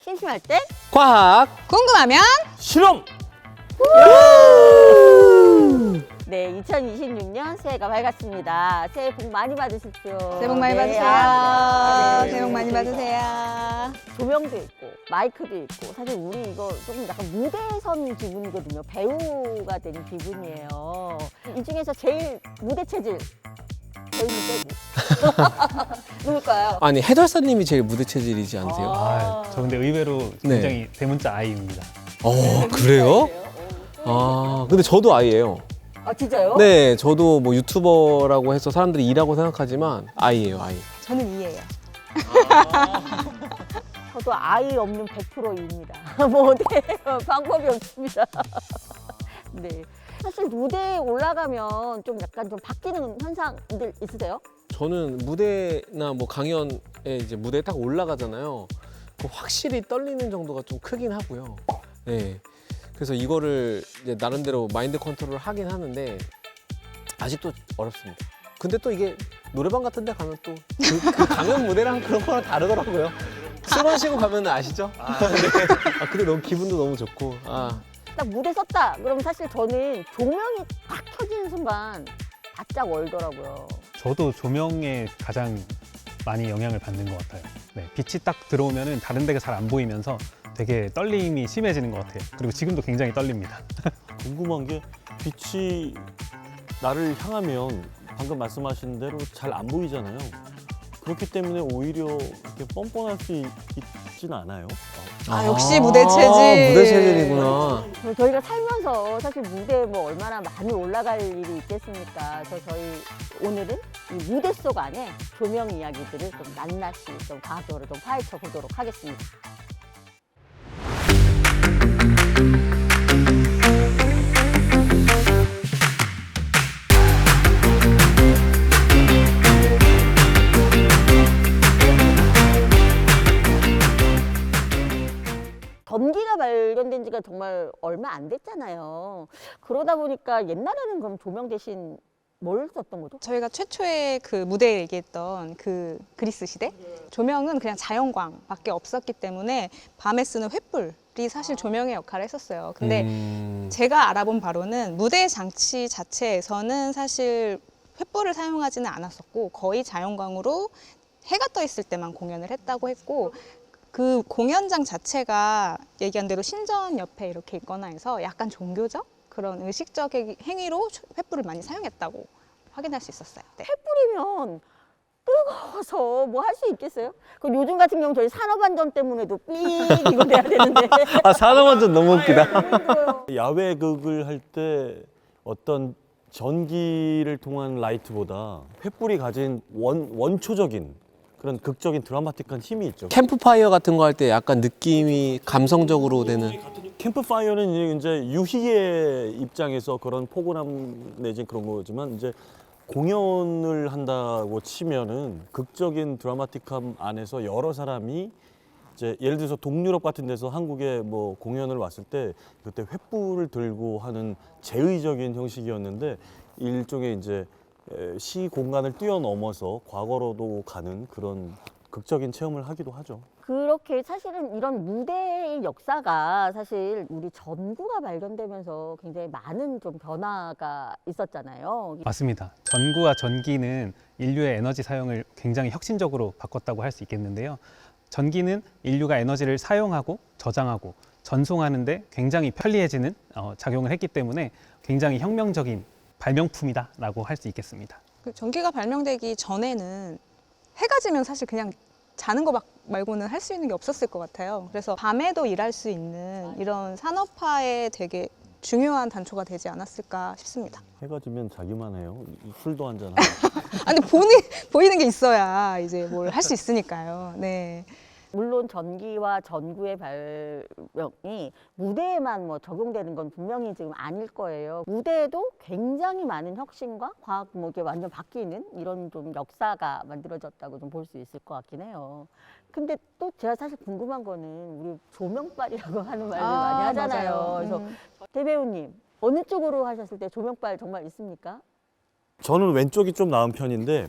심심할 때 과학 궁금하면 실험. 네, 2026년 새해가 밝았습니다. 새해 복 많이 받으십시오. 새해 복 많이 네, 받으세요. 네. 새해 복 많이 저희가 받으세요. 조명도 있고 마이크도 있고 사실 우리 이거 조금 약간 무대에 선 기분이거든요. 배우가 된 기분이에요. 이 중에서 제일 무대 체질 저희는 빼고 누굴까요? 아니 해달사님이 제일 무대 체질이지 않으세요? 저 근데 의외로 네. 굉장히 대문자 아이입니다. 그래요? 아 근데 저도 아이예요. 아 진짜요? 네, 저도 뭐 유튜버라고 해서 사람들이 이라고 생각하지만 아이예요, 아이. 저는 이해해요. 저도 아이 없는 100%입니다. 뭐 어떻게 방법이 없습니다. 네. 사실 무대에 올라가면 좀 약간 좀 바뀌는 현상들 있으세요? 저는 무대나 뭐 강연에 이제 무대에 딱 올라가잖아요. 확실히 떨리는 정도가 좀 크긴 하고요. 네. 그래서 이거를 이제 나름대로 마인드 컨트롤을 하긴 하는데 아직도 어렵습니다. 근데 또 이게 노래방 같은 데 가면 또 그 강연 무대랑 그런 거랑 다르더라고요. 술 마시고 가면 아시죠? 네. 근데 너무 기분도 너무 좋고. 딱 무대 섰다. 그럼 사실 저는 조명이 딱 켜지는 순간 바짝 얼더라고요. 저도 조명에 가장 많이 영향을 받는 것 같아요. 네, 빛이 딱 들어오면은 다른 데가 잘 안 보이면서 되게 떨림이 심해지는 것 같아요. 그리고 지금도 굉장히 떨립니다. 궁금한 게 빛이 나를 향하면 방금 말씀하신 대로 잘 안 보이잖아요. 그렇기 때문에 오히려 이렇게 뻔뻔할 수 있지는 않아요. 역시 무대 체질. 무대 체질이구나. 저희가 살면서 사실 무대에 뭐 얼마나 많이 올라갈 일이 있겠습니까? 그래서 저희 오늘은 이 무대 속 안에 조명 이야기들을 좀 낱낱이 좀 과학적으로 좀 파헤쳐 보도록 하겠습니다. 전기가 발견된 지가 정말 얼마 안 됐잖아요. 그러다 보니까 옛날에는 그럼 조명 대신 뭘 썼던 거죠? 저희가 최초의 그 무대에 얘기했던 그 그리스 시대 조명은 그냥 자연광밖에 없었기 때문에 밤에 쓰는 횃불이 사실 조명의 역할을 했었어요. 근데 제가 알아본 바로는 무대 장치 자체에서는 사실 횃불을 사용하지는 않았었고 거의 자연광으로 해가 떠 있을 때만 공연을 했다고 했고 그 공연장 자체가 얘기한 대로 신전 옆에 이렇게 있거나 해서 약간 종교적 그런 의식적 행위로 횃불을 많이 사용했다고 확인할 수 있었어요. 네. 뿌리면 뜨거워서 뭐 할 수 있겠어요? 그럼 요즘 같은 경우 저희 산업안전 때문에도 삑 이거 내야 되는데. 산업안전 너무 웃기다. 힘들어요. 야외극을 할 때 어떤 전기를 통한 라이트보다 횃불이 가진 원초적인 그런 극적인 드라마틱한 힘이 있죠. 캠프파이어 같은 거 할 때 약간 느낌이 감성적으로 되는. 캠프파이어는 이제 유희의 입장에서 그런 포근함 내지 그런 거지만 이제 공연을 한다고 치면은 극적인 드라마틱함 안에서 여러 사람이 이제 예를 들어서 동유럽 같은 데서 한국에 뭐 공연을 왔을 때 그때 횃불을 들고 하는 제의적인 형식이었는데 일종의 이제 시 공간을 뛰어넘어서 과거로도 가는 그런 극적인 체험을 하기도 하죠. 그렇게 사실은 이런 무대의 역사가 사실 우리 전구가 발견되면서 굉장히 많은 좀 변화가 있었잖아요. 맞습니다. 전구와 전기는 인류의 에너지 사용을 굉장히 혁신적으로 바꿨다고 할 수 있겠는데요. 전기는 인류가 에너지를 사용하고 저장하고 전송하는데 굉장히 편리해지는 작용을 했기 때문에 굉장히 혁명적인 발명품이다라고 할 수 있겠습니다. 그 전기가 발명되기 전에는 해가 지면 사실 그냥 자는 거 말고는 할 수 있는 게 없었을 것 같아요. 그래서 밤에도 일할 수 있는 이런 산업화에 되게 중요한 단초가 되지 않았을까 싶습니다. 해가 지면 자기만 해요. 술도 한잔 하고. 아니 보이는 게 있어야 이제 뭘 할 수 있으니까요. 네. 물론 전기와 전구의 발명이 무대에만 뭐 적용되는 건 분명히 지금 아닐 거예요. 무대에도 굉장히 많은 혁신과 과학 뭐 이게 완전 바뀌는 이런 좀 역사가 만들어졌다고 좀 볼 수 있을 것 같긴 해요. 근데 또 제가 사실 궁금한 거는 우리 조명빨이라고 하는 말을 많이 하잖아요. 맞아요. 그래서 대배우님 어느 쪽으로 하셨을 때 조명빨 정말 있습니까? 저는 왼쪽이 좀 나은 편인데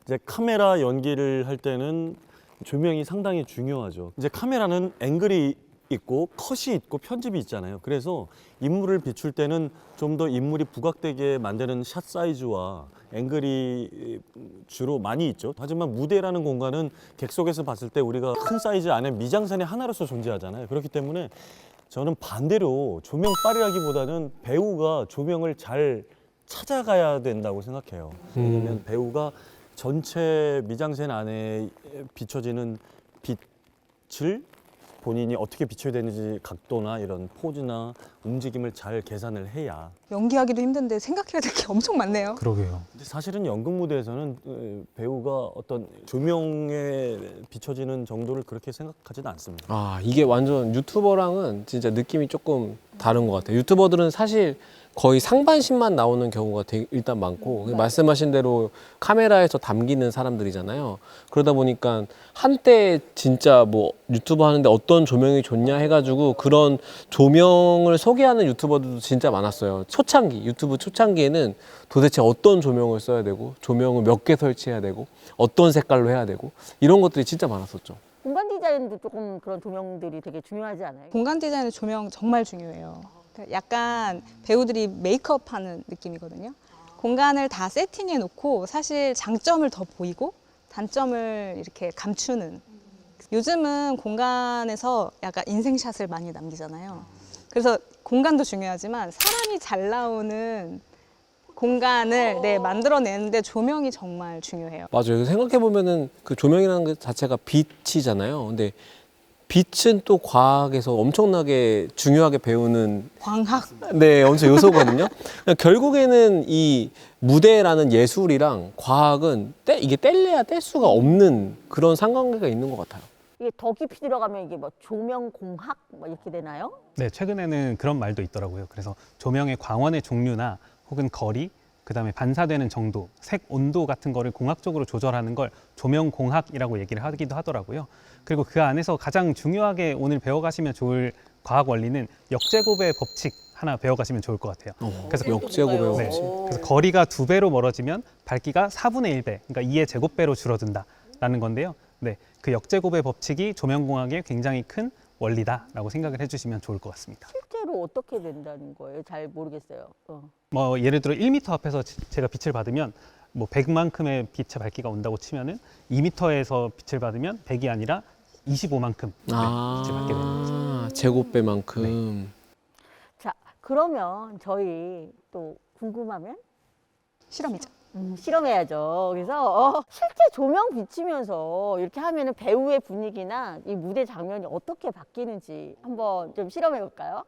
이제 카메라 연기를 할 때는 조명이 상당히 중요하죠. 이제 카메라는 앵글이 있고 컷이 있고 편집이 있잖아요. 그래서 인물을 비출 때는 좀 더 인물이 부각되게 만드는 샷 사이즈와 앵글이 주로 많이 있죠. 하지만 무대라는 공간은 객석에서 봤을 때 우리가 큰 사이즈 안에 미장센의 하나로서 존재하잖아요. 그렇기 때문에 저는 반대로 조명빨이라기보다는 배우가 조명을 잘 찾아가야 된다고 생각해요. 왜냐면 배우가 전체 미장센 안에 비춰지는 빛을 본인이 어떻게 비춰야 되는지 각도나 이런 포즈나 움직임을 잘 계산을 해야. 연기하기도 힘든데 생각해야 될 게 엄청 많네요. 그러게요. 근데 사실은 연극 무대에서는 배우가 어떤 조명에 비춰지는 정도를 그렇게 생각하지는 않습니다. 아, 이게 완전 유튜버랑은 진짜 느낌이 조금 다른 것 같아요. 유튜버들은 사실 거의 상반신만 나오는 경우가 일단 많고 말씀하신 대로 카메라에서 담기는 사람들이잖아요. 그러다 보니까 한때 진짜 뭐 유튜버 하는데 어떤 조명이 좋냐 해가지고 그런 조명을 소개하는 유튜버들도 진짜 많았어요. 초창기, 유튜브 초창기에는 도대체 어떤 조명을 써야 되고 조명을 몇 개 설치해야 되고 어떤 색깔로 해야 되고 이런 것들이 진짜 많았었죠. 공간 디자인도 조금 그런 조명들이 되게 중요하지 않아요? 공간 디자인의 조명 정말 중요해요. 약간 배우들이 메이크업 하는 느낌이거든요. 공간을 다 세팅해 놓고 사실 장점을 더 보이고 단점을 이렇게 감추는. 요즘은 공간에서 약간 인생샷을 많이 남기잖아요. 그래서 공간도 중요하지만 사람이 잘 나오는 공간을 만들어내는데 조명이 정말 중요해요. 맞아요. 생각해 보면은 그 조명이라는 것 자체가 빛이잖아요. 근데 빛은 또 과학에서 엄청나게 중요하게 배우는 광학. 네, 엄청 요소거든요. 결국에는 이 무대라는 예술이랑 과학은 이게 뗄래야 뗄 수가 없는 그런 상관관계가 있는 것 같아요. 이게 더 깊이 들어가면 이게 뭐 조명공학 뭐 이렇게 되나요? 네, 최근에는 그런 말도 있더라고요. 그래서 조명의 광원의 종류나 혹은 거리, 그다음에 반사되는 정도, 색 온도 같은 거를 공학적으로 조절하는 걸 조명공학이라고 얘기를 하기도 하더라고요. 그리고 그 안에서 가장 중요하게 오늘 배워가시면 좋을 과학 원리는 역제곱의 법칙 하나 배워가시면 좋을 것 같아요. 그래서 역제곱의 네. 법칙. 그래서 거리가 2배로 멀어지면 밝기가 4분의 1배, 그러니까 2의 제곱배로 줄어든다라는 건데요. 네, 그 역제곱의 법칙이 조명공학의 굉장히 큰 원리다라고 생각을 해주시면 좋을 것 같습니다. 실제로 어떻게 된다는 거예요? 잘 모르겠어요. 뭐 예를 들어 1m 앞에서 제가 빛을 받으면 뭐 100만큼의 빛의 밝기가 온다고 치면은 2m에서 빛을 받으면 100이 아니라 25만큼 빛을 받게 되는 거죠. 제곱배만큼. 자, 그러면 저희 또 궁금하면 실험이죠. 실험해야죠. 그래서 실제 조명 비치면서 이렇게 하면은 배우의 분위기나 이 무대 장면이 어떻게 바뀌는지 한번 좀 실험해 볼까요?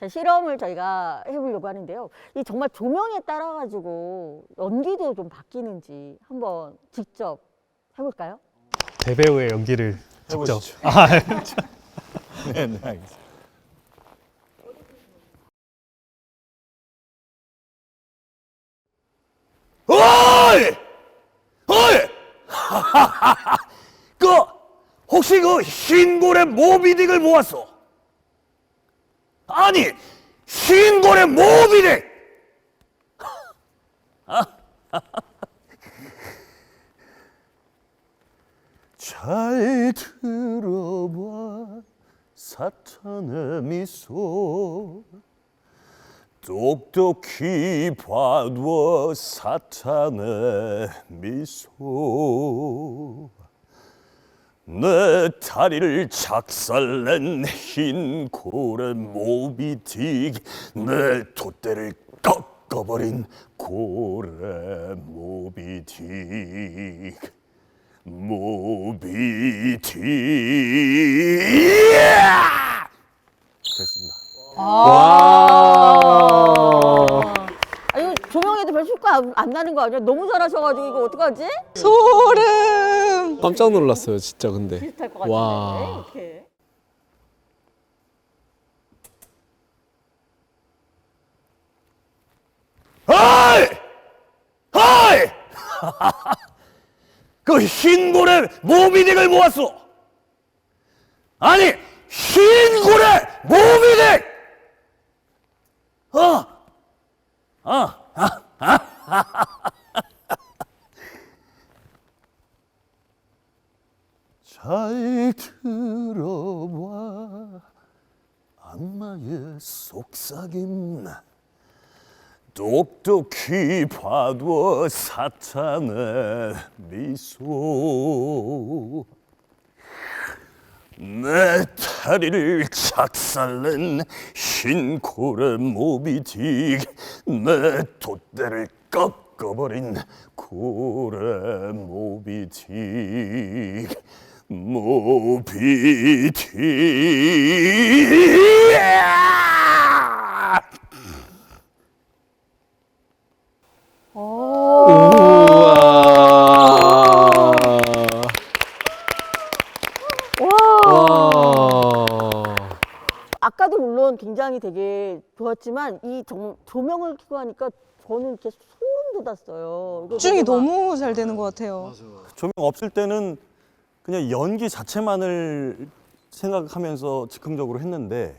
자, 실험을 저희가 해보려고 하는데요. 이 정말 조명에 따라 가지고 연기도 좀 바뀌는지 한번 직접 해볼까요? 대배우의 연기를 직접. 해보시죠. 네, 네, 알겠습니다. 어이! 어이! 혹시 그 흰골의 모비딕을 모았어? 아니, 흰골의 모비딕! 잘 들어봐 사탄의 미소 똑똑히 봐도 사탄의 미소 내 다리를 작살낸 흰 고래 모비딕 내 돛대를 꺾어버린 고래 모비딕 됐습니다. 와. 아, 이거 조명에도 별 효과 안 나는 거 아니야? 너무 잘하셔가지고 이거 어떡하지? 소름! 깜짝 놀랐어요, 진짜 근데. 비슷할 것 같은데. 와. 이렇게. 어이! 어이! 그 흰고래 모비딕을 모았어. 아니, 흰고래 모비딕! 잘 들어봐 악마의 속삭임 똑똑히 봐도 사탄의 미소 내 다리를 작살낸 흰 고래 모비딕 내 돛대를 꺾어버린 고래 모비딕 아까도 물론 굉장히 되게 좋았지만 이 조명을 켜고 하니까 저는 이렇게 소름 돋았어요. 집중이 너무 잘 되는 것 같아요. 조명 없을 때는 그냥 연기 자체만을 생각하면서 즉흥적으로 했는데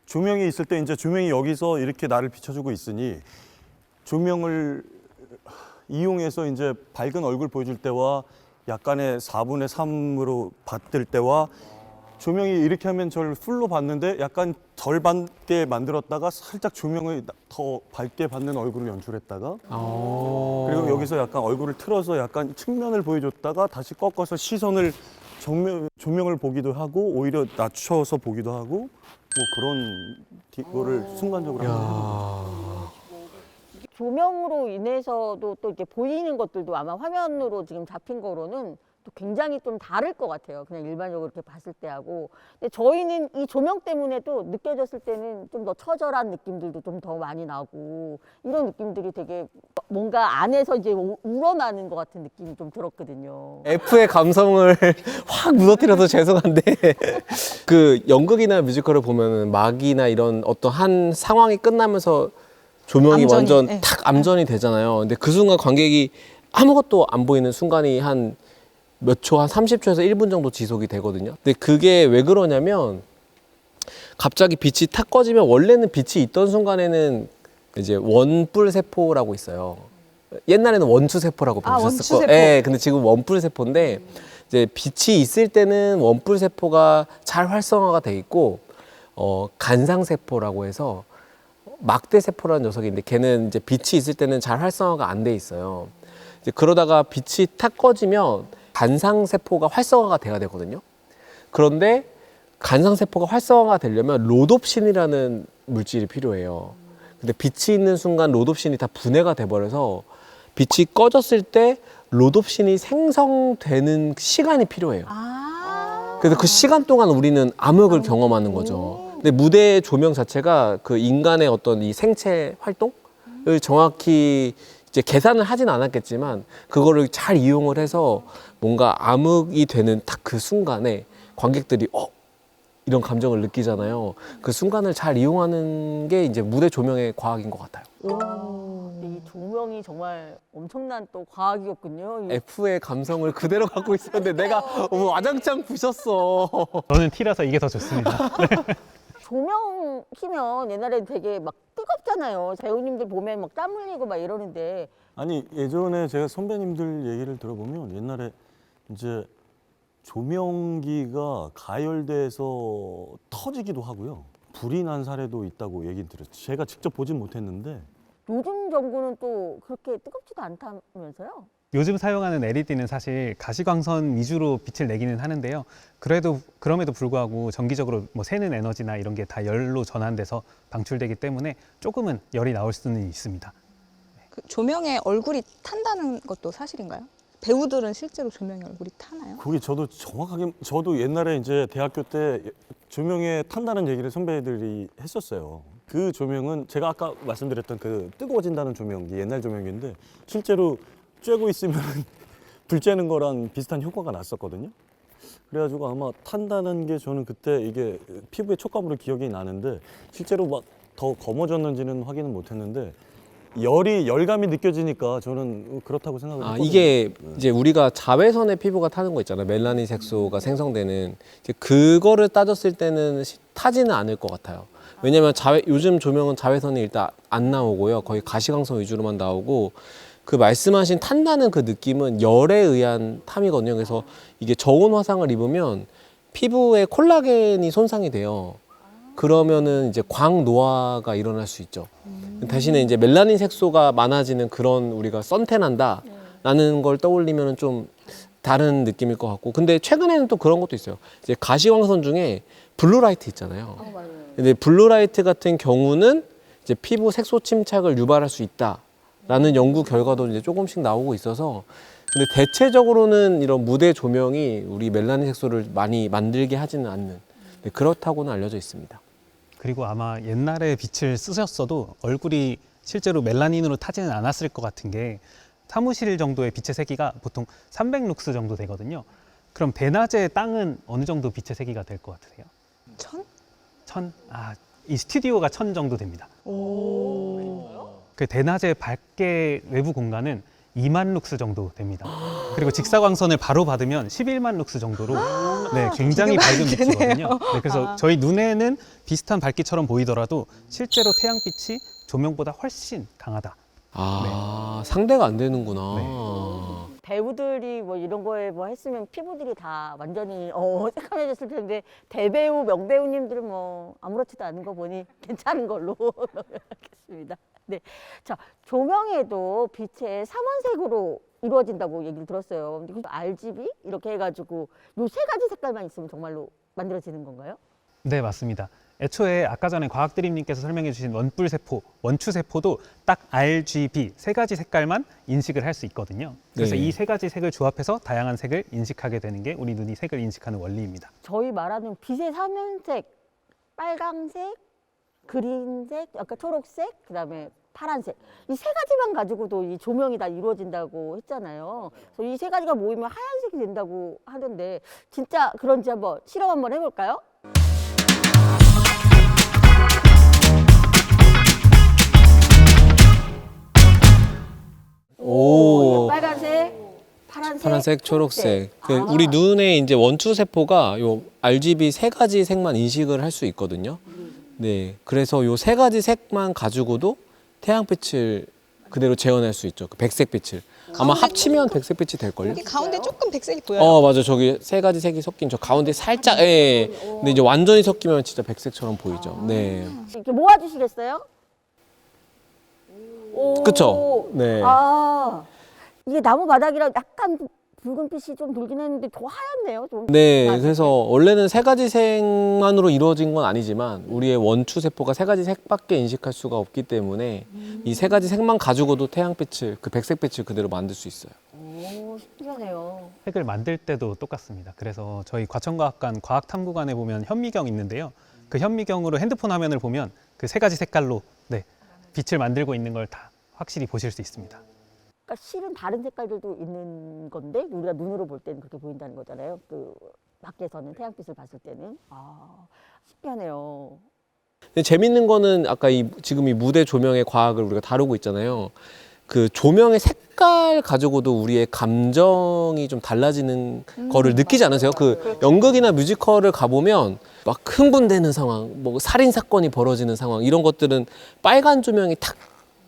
조명이 있을 때 이제 조명이 여기서 이렇게 나를 비춰주고 있으니 조명을 이용해서 이제 밝은 얼굴 보여줄 때와 약간의 4분의 3으로 받을 때와 조명이 이렇게 하면 저를 풀로 봤는데 약간 덜 밝게 만들었다가 살짝 조명을 더 밝게 받는 얼굴을 연출했다가 그리고 여기서 약간 얼굴을 틀어서 약간 측면을 보여줬다가 다시 꺾어서 시선을 조명을 보기도 하고 오히려 낮춰서 보기도 하고 뭐 그런 거를 순간적으로 하는 조명으로 인해서도 또 이렇게 보이는 것들도 아마 화면으로 지금 잡힌 거로는 또 굉장히 좀 다를 것 같아요. 그냥 일반적으로 이렇게 봤을 때하고. 근데 저희는 이 조명 때문에 또 느껴졌을 때는 좀 더 처절한 느낌들도 좀 더 많이 나고 이런 느낌들이 되게 뭔가 안에서 이제 우러나는 것 같은 느낌이 좀 들었거든요. F의 감성을 확 무너뜨려서 죄송한데 그 연극이나 뮤지컬을 보면은 막이나 이런 어떤 한 상황이 끝나면서 조명이 암전이, 완전 네. 탁 암전이 되잖아요. 근데 그 순간 관객이 아무것도 안 보이는 순간이 한 몇 초, 한 30초에서 1분 정도 지속이 되거든요. 근데 그게 왜 그러냐면 갑자기 빛이 탁 꺼지면 원래는 빛이 있던 순간에는 이제 원뿔 세포라고 있어요. 옛날에는 원투 세포라고 부르셨을 원투 거예요. 세포. 네, 근데 지금 원뿔 세포인데 이제 빛이 있을 때는 원뿔 세포가 잘 활성화가 돼 있고 간상 세포라고 해서 막대 세포라는 녀석이 있는데 걔는 이제 빛이 있을 때는 잘 활성화가 안 돼 있어요. 이제 그러다가 빛이 탁 꺼지면 간상 세포가 활성화가 돼야 되거든요. 그런데 간상 세포가 활성화가 되려면 로놉신이라는 물질이 필요해요. 근데 빛이 있는 순간 로놉신이 다 분해가 돼 버려서 빛이 꺼졌을 때 로놉신이 생성되는 시간이 필요해요. 그래서 그 시간 동안 우리는 암흑을 경험하는 거죠. 근데 무대의 조명 자체가 그 인간의 어떤 이 생체 활동을 정확히 이제 계산을 하진 않았겠지만 그거를 잘 이용을 해서 뭔가 암흑이 되는 딱 그 순간에 관객들이 이런 감정을 느끼잖아요. 그 순간을 잘 이용하는 게 이제 무대 조명의 과학인 것 같아요. 이 조명이 정말 엄청난 또 과학이었군요. F의 감성을 그대로 갖고 있었는데 내가 와장창 부셨어. 저는 T라서 이게 더 좋습니다. 조명 키면 옛날에 되게 막 뜨겁잖아요. 배우님들 보면 막 땀 흘리고 막 이러는데 아니 예전에 제가 선배님들 얘기를 들어보면 옛날에 이제 조명기가 가열돼서 터지기도 하고요. 불이 난 사례도 있다고 얘기 들었어요. 제가 직접 보진 못했는데 요즘 전구는 또 그렇게 뜨겁지도 않다면서요? 요즘 사용하는 LED는 사실 가시광선 위주로 빛을 내기는 하는데요. 그럼에도 불구하고 정기적으로 뭐 새는 에너지나 이런 게 다 열로 전환돼서 방출되기 때문에 조금은 열이 나올 수는 있습니다. 그 조명에 얼굴이 탄다는 것도 사실인가요? 배우들은 실제로 조명에 얼굴이 타나요? 그게 저도 정확하게 저도 옛날에 이제 대학교 때 조명에 탄다는 얘기를 선배들이 했었어요. 그 조명은 제가 아까 말씀드렸던 그 뜨거워진다는 조명기 옛날 조명기인데 실제로 쬐고 있으면 불 쬐는 거랑 비슷한 효과가 났었거든요. 그래가지고 아마 탄다는 게 저는 그때 이게 피부에 촉감으로 기억이 나는데 실제로 막 더 검어졌는지는 확인은 못했는데 열감이 느껴지니까 저는 그렇다고 생각을 했거든요. 이게 이제 우리가 자외선의 피부가 타는 거 있잖아요. 멜라닌 색소가 생성되는 이제 그거를 따졌을 때는 타지는 않을 것 같아요. 왜냐면 요즘 조명은 자외선이 일단 안 나오고요. 거의 가시광선 위주로만 나오고 그 말씀하신 탄다는 그 느낌은 열에 의한 탐이거든요. 그래서 이게 저온 화상을 입으면 피부에 콜라겐이 손상이 돼요. 그러면은 이제 광노화가 일어날 수 있죠. 대신에 이제 멜라닌 색소가 많아지는 그런 우리가 선탠한다라는 걸 떠올리면은 좀 다른 느낌일 것 같고. 근데 최근에는 또 그런 것도 있어요. 이제 가시광선 중에 블루라이트 있잖아요. 근데 블루라이트 같은 경우는 이제 피부 색소 침착을 유발할 수 있다라는 연구 결과도 이제 조금씩 나오고 있어서. 근데 대체적으로는 이런 무대 조명이 우리 멜라닌 색소를 많이 만들게 하지는 않는, 네, 그렇다고는 알려져 있습니다. 그리고 아마 옛날에 빛을 쓰셨어도 얼굴이 실제로 멜라닌으로 타지는 않았을 것 같은 게 사무실 정도의 빛의 세기가 보통 300룩스 정도 되거든요. 그럼 대낮에 땅은 어느 정도 빛의 세기가 될 것 같으세요? 1000? 1000? 이 스튜디오가 1000 정도 됩니다. 그 대낮에 밝게 외부 공간은 2만 룩스 정도 됩니다. 그리고 직사광선을 바로 받으면 11만 룩스 정도로 네, 굉장히 밝은 빛이거든요. 네, 그래서 저희 눈에는 비슷한 밝기처럼 보이더라도 실제로 태양빛이 조명보다 훨씬 강하다. 상대가 안 되는구나. 배우들이 뭐 이런 거에 뭐 했으면 피부들이 다 완전히 새카매졌을 텐데 대배우 명배우님들은 뭐 아무렇지도 않은 거 보니 괜찮은 걸로 하겠습니다. 네, 자 조명에도 빛의 삼원색으로 이루어진다고 얘기를 들었어요. 근데 RGB 이렇게 해가지고 요 세 가지 색깔만 있으면 정말로 만들어지는 건가요? 네, 맞습니다. 애초에 아까 전에 과학드림님께서 설명해 주신 원뿔세포, 원추세포도 딱 RGB 세 가지 색깔만 인식을 할 수 있거든요. 그래서 네. 이 세 가지 색을 조합해서 다양한 색을 인식하게 되는 게 우리 눈이 색을 인식하는 원리입니다. 저희 말하는 빛의 삼연색, 빨강색, 그린색, 약간 초록색, 그다음에 파란색 이 세 가지만 가지고도 이 조명이 다 이루어진다고 했잖아요. 그래서 이 세 가지가 모이면 하얀색이 된다고 하던데 진짜 그런지 한번 실험 한번 해볼까요? 오. 빨간색, 파란색, 초록색. 우리 눈에 이제 원추 세포가 요 RGB 세 가지 색만 인식을 할 수 있거든요. 네, 그래서 요 세 가지 색만 가지고도 태양빛을 그대로 재현할 수 있죠. 그 백색빛을. 아마 합치면 백색빛이 될걸요? 여기 가운데 조금 백색이 보여요. 맞아. 저기 세 가지 색이 섞인 저 가운데 살짝, 예. 근데 이제 완전히 섞이면 진짜 백색처럼 보이죠. 네. 이렇게 모아주시겠어요? 오. 그쵸? 네. 이게 나무 바닥이라 약간 붉은빛이 좀 돌긴 했는데 더 하얗네요. 좀. 네, 그래서 원래는 세 가지 색만으로 이루어진 건 아니지만 우리의 원추 세포가 세 가지 색밖에 인식할 수가 없기 때문에 이 세 가지 색만 가지고도 태양빛을, 그 백색빛을 그대로 만들 수 있어요. 오, 신기하네요. 색을 만들 때도 똑같습니다. 그래서 저희 과천과학관 과학탐구관에 보면 현미경 있는데요. 그 현미경으로 핸드폰 화면을 보면 그 세 가지 색깔로 네, 빛을 만들고 있는 걸 다 확실히 보실 수 있습니다. 그러니까 실은 다른 색깔들도 있는 건데 우리가 눈으로 볼 때는 그렇게 보인다는 거잖아요. 그 밖에서는 태양빛을 봤을 때는 신기하네요. 근데 재밌는 거는 아까 지금 이 무대 조명의 과학을 우리가 다루고 있잖아요. 그 조명의 색깔 가지고도 우리의 감정이 좀 달라지는 거를 느끼지 않으세요? 그 연극이나 뮤지컬을 가보면 막 흥분되는 상황, 뭐 살인 사건이 벌어지는 상황 이런 것들은 빨간 조명이 탁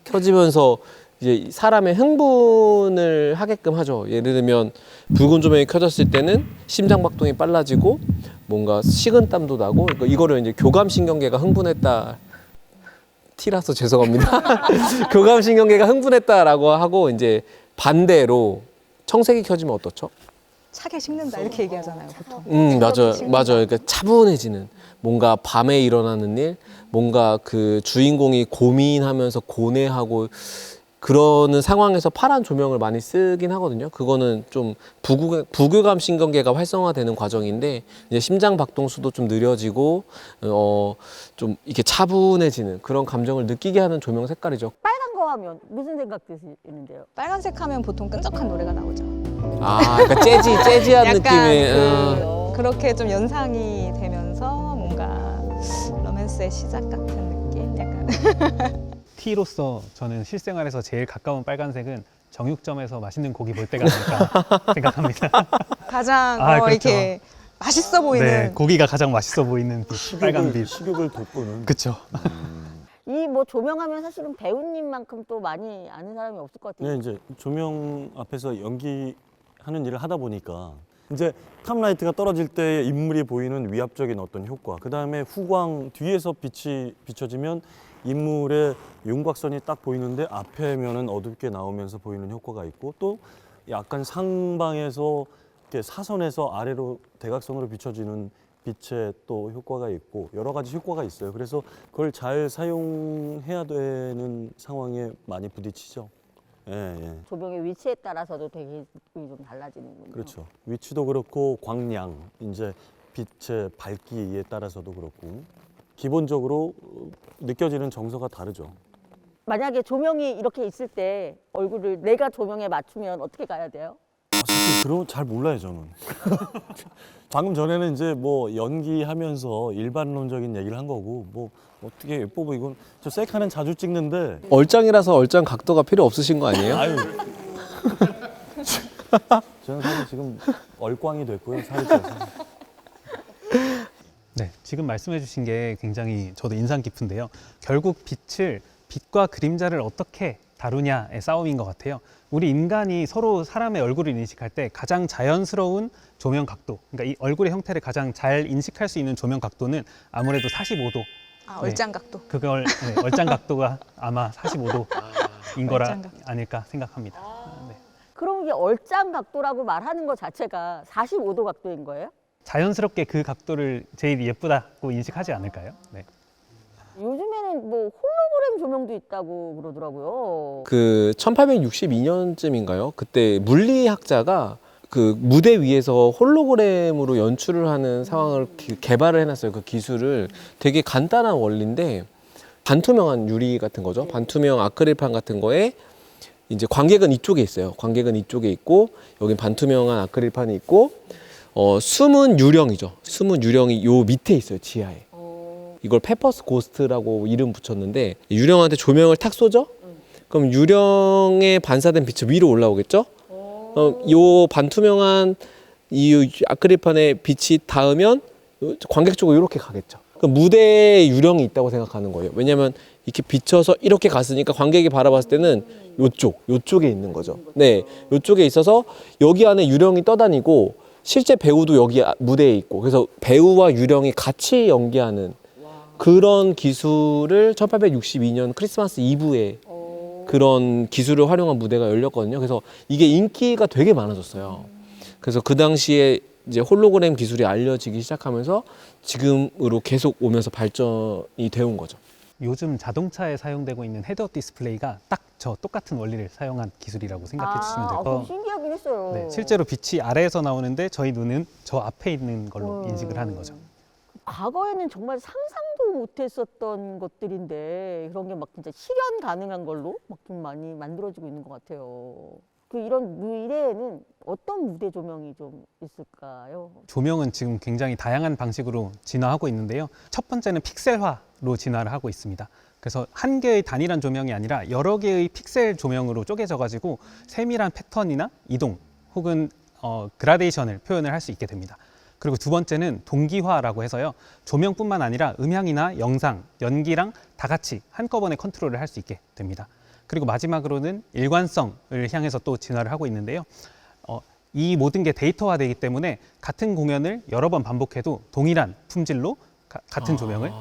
켜지면서 이제 사람의 흥분을 하게끔 하죠. 예를 들면 붉은 조명이 켜졌을 때는 심장 박동이 빨라지고 뭔가 식은땀도 나고 이거를 이제 교감신경계가 흥분했다. 티라서 죄송합니다. 교감신경계가 흥분했다라고 하고 이제 반대로 청색이 켜지면 어떻죠? 차게 식는다 이렇게 얘기하잖아요, 보통. 맞아요. 그러니까 차분해지는 뭔가 밤에 일어나는 일, 뭔가 그 주인공이 고민하면서 고뇌하고 그러는 상황에서 파란 조명을 많이 쓰긴 하거든요. 그거는 좀 부교감 신경계가 활성화되는 과정인데 이제 심장 박동수도 좀 느려지고 좀 이렇게 차분해지는 그런 감정을 느끼게 하는 조명 색깔이죠. 빨간 거 하면 무슨 생각 드시는데요? 빨간색 하면 보통 끈적한 노래가 나오죠. 그러니까 재즈한 약간 느낌의 그렇게 좀 연상이 되면서 뭔가 로맨스의 시작 같은 느낌? 약간 T로서 저는 실생활에서 제일 가까운 빨간색은 정육점에서 맛있는 고기 볼 때가 아닐까 생각합니다. 가장 그렇죠. 이렇게 맛있어 보이는 네, 고기가 가장 맛있어 보이는 빛, 빨간 빛. 식욕을 돋구는. 그렇죠. 이 뭐 조명하면 사실은 배우님만큼 또 많이 아는 사람이 없을 것 같아요. 네, 이제 조명 앞에서 연기하는 일을 하다 보니까 이제 탑라이트가 떨어질 때 인물이 보이는 위압적인 어떤 효과, 그 다음에 후광 뒤에서 빛이 비춰지면 인물의 윤곽선이 딱 보이는데 앞에면은 어둡게 나오면서 보이는 효과가 있고, 또 약간 상방에서 이렇게 사선에서 아래로 대각선으로 비춰지는 빛의 또 효과가 있고, 여러 가지 효과가 있어요. 그래서 그걸 잘 사용해야 되는 상황에 많이 부딪히죠. 예, 예. 조명의 위치에 따라서도 되게 좀 달라지는군요. 그렇죠. 위치도 그렇고 광량, 이제 빛의 밝기에 따라서도 그렇고 기본적으로 느껴지는 정서가 다르죠. 만약에 조명이 이렇게 있을 때 얼굴을 내가 조명에 맞추면 어떻게 가야 돼요? 사실 그런 거 잘 몰라요, 저는. 방금 전에는 이제 뭐 연기하면서 일반론적인 얘기를 한 거고, 뭐 어떻게 예뻐 보이고, 저 셀카는 자주 찍는데 얼짱이라서 얼짱 각도가 필요 없으신 거 아니에요? 아유. 저는 사실 지금 얼꽝이 됐고요, 살이 쪄서. 네, 지금 말씀해 주신 게 굉장히 저도 인상 깊은데요. 결국 빛을, 빛과 그림자를 어떻게 다루냐의 싸움인 것 같아요. 우리 인간이 서로 사람의 얼굴을 인식할 때 가장 자연스러운 조명 각도, 그러니까 이 얼굴의 형태를 가장 잘 인식할 수 있는 조명 각도는 아무래도 45도. 얼짱 각도. 그걸 얼짱 각도가 아마 45도인 거라 얼짱 각도. 아닐까 생각합니다. 네. 그럼 이게 얼짱 각도라고 말하는 것 자체가 45도 각도인 거예요? 자연스럽게 그 각도를 제일 예쁘다고 인식하지 않을까요? 네. 요즘에는 뭐 홀로그램 조명도 있다고 그러더라고요. 그 1862년쯤인가요? 그때 물리학자가 그 무대 위에서 홀로그램으로 연출을 하는 상황을 개발을 해놨어요. 그 기술을. 되게 간단한 원리인데 반투명한 유리 같은 거죠. 반투명 아크릴판 같은 거에 이제 관객은 이쪽에 있어요. 관객은 이쪽에 있고 여긴 반투명한 아크릴판이 있고 숨은 유령이죠. 숨은 유령이 요 밑에 있어요. 지하에. 이걸 페퍼스 고스트라고 이름 붙였는데 유령한테 조명을 탁 쏘죠? 그럼 유령에 반사된 빛이 위로 올라오겠죠? 요 반투명한 이 아크릴판에 빛이 닿으면 관객 쪽으로 이렇게 가겠죠. 그럼 무대에 유령이 있다고 생각하는 거예요. 왜냐하면 이렇게 비춰서 이렇게 갔으니까 관객이 바라봤을 때는 요쪽에 있는 거죠. 네, 요쪽에 있어서 여기 안에 유령이 떠다니고 실제 배우도 여기 무대에 있고, 그래서 배우와 유령이 같이 연기하는 그런 기술을 1862년 크리스마스 이브에 그런 기술을 활용한 무대가 열렸거든요. 그래서 이게 인기가 되게 많아졌어요. 그래서 그 당시에 이제 홀로그램 기술이 알려지기 시작하면서 지금으로 계속 오면서 발전이 되온 거죠. 요즘 자동차에 사용되고 있는 헤드업 디스플레이가 딱 저 똑같은 원리를 사용한 기술이라고 생각해 주시면 될 그거 것 같아요. 신기하긴 했어요. 네, 실제로 빛이 아래에서 나오는데 저희 눈은 저 앞에 있는 걸로 인식을 하는 거죠. 과거에는 정말 상상도 못했었던 것들인데 그런 게 막 진짜 실현 가능한 걸로 막 좀 많이 만들어지고 있는 것 같아요. 그 이런 미래에는 어떤 무대 조명이 좀 있을까요? 조명은 지금 굉장히 다양한 방식으로 진화하고 있는데요. 첫 번째는 픽셀화로 진화를 하고 있습니다. 그래서 한 개의 단일한 조명이 아니라 여러 개의 픽셀 조명으로 쪼개져 가지고 세밀한 패턴이나 이동 혹은 그라데이션을 표현을 할 수 있게 됩니다. 그리고 두 번째는 동기화라고 해서요. 조명뿐만 아니라 음향이나 영상, 연기랑 다 같이 한꺼번에 컨트롤을 할 수 있게 됩니다. 그리고 마지막으로는 일관성을 향해서 또 진화를 하고 있는데요. 이 모든 게 데이터화되기 때문에 같은 공연을 여러 번 반복해도 동일한 품질로 같은 조명을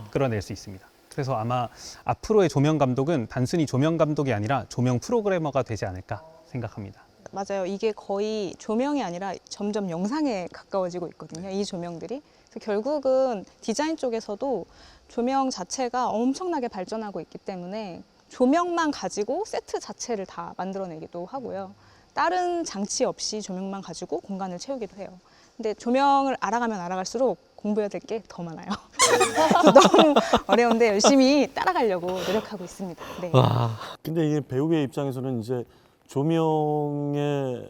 이끌어낼 수 있습니다. 그래서 아마 앞으로의 조명 감독은 단순히 조명 감독이 아니라 조명 프로그래머가 되지 않을까 생각합니다. 맞아요. 이게 거의 조명이 아니라 점점 영상에 가까워지고 있거든요. 이 조명들이. 그래서 결국은 디자인 쪽에서도 조명 자체가 엄청나게 발전하고 있기 때문에 조명만 가지고 세트 자체를 다 만들어내기도 하고요. 다른 장치 없이 조명만 가지고 공간을 채우기도 해요. 근데 조명을 알아가면 알아갈수록 공부해야 될 게 더 많아요. 너무 어려운데 열심히 따라가려고 노력하고 있습니다. 네. 와. 근데 이게 배우의 입장에서는 이제 조명의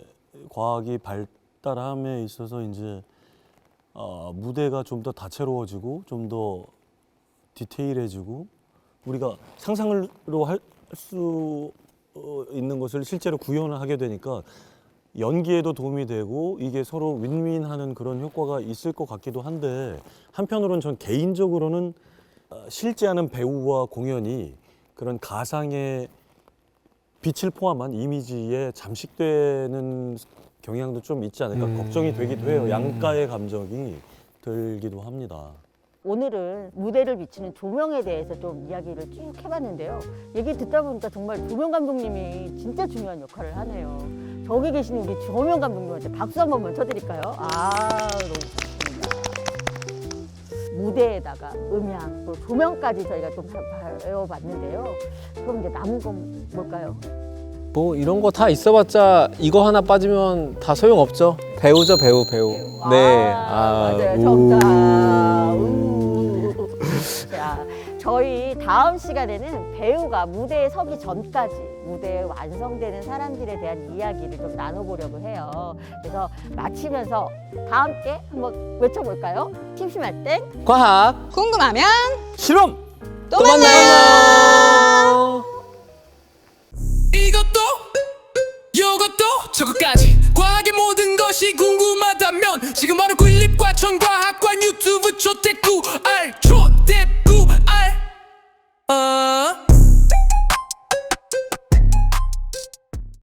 과학이 발달함에 있어서 이제 무대가 좀 더 다채로워지고 좀 더 디테일해지고 우리가 상상으로 할 수 있는 것을 실제로 구현을 하게 되니까 연기에도 도움이 되고 이게 서로 윈윈하는 그런 효과가 있을 것 같기도 한데 한편으로는 전 개인적으로는 실제 하는 배우와 공연이 그런 가상의 빛을 포함한 이미지에 잠식되는 경향도 좀 있지 않을까 걱정이 되기도 해요. 양가의 감정이 들기도 합니다. 오늘은 무대를 비추는 조명에 대해서 좀 이야기를 쭉 해봤는데요. 얘기 듣다 보니까 정말 조명 감독님이 진짜 중요한 역할을 하네요. 저기 계시는 우리 조명 감독님한테 박수 한 번만 쳐드릴까요? 너무 좋습니다. 무대에다가 음향, 또 조명까지 저희가 좀 배워봤는데요. 그럼 이제 남은 건 뭘까요? 뭐 이런 거 다 있어봤자 이거 하나 빠지면 다 소용없죠. 배우죠, 배우. 네. 맞아요. 우. 정답. 자, 저희 다음 시간에는 배우가 무대에 서기 전까지 무대에 완성되는 사람들에 대한 이야기를 좀 나눠보려고 해요. 그래서 마치면서 다 함께 한번 외쳐볼까요? 심심할 땐 과학 궁금하면 실험! 또 또 만나요. 만나요. 이것도 요것도 저것까지 과학의 모든 것이 궁금하다면 지금 바로 국립과 천과학과 유튜브 초대꾸 알 초대꾸 알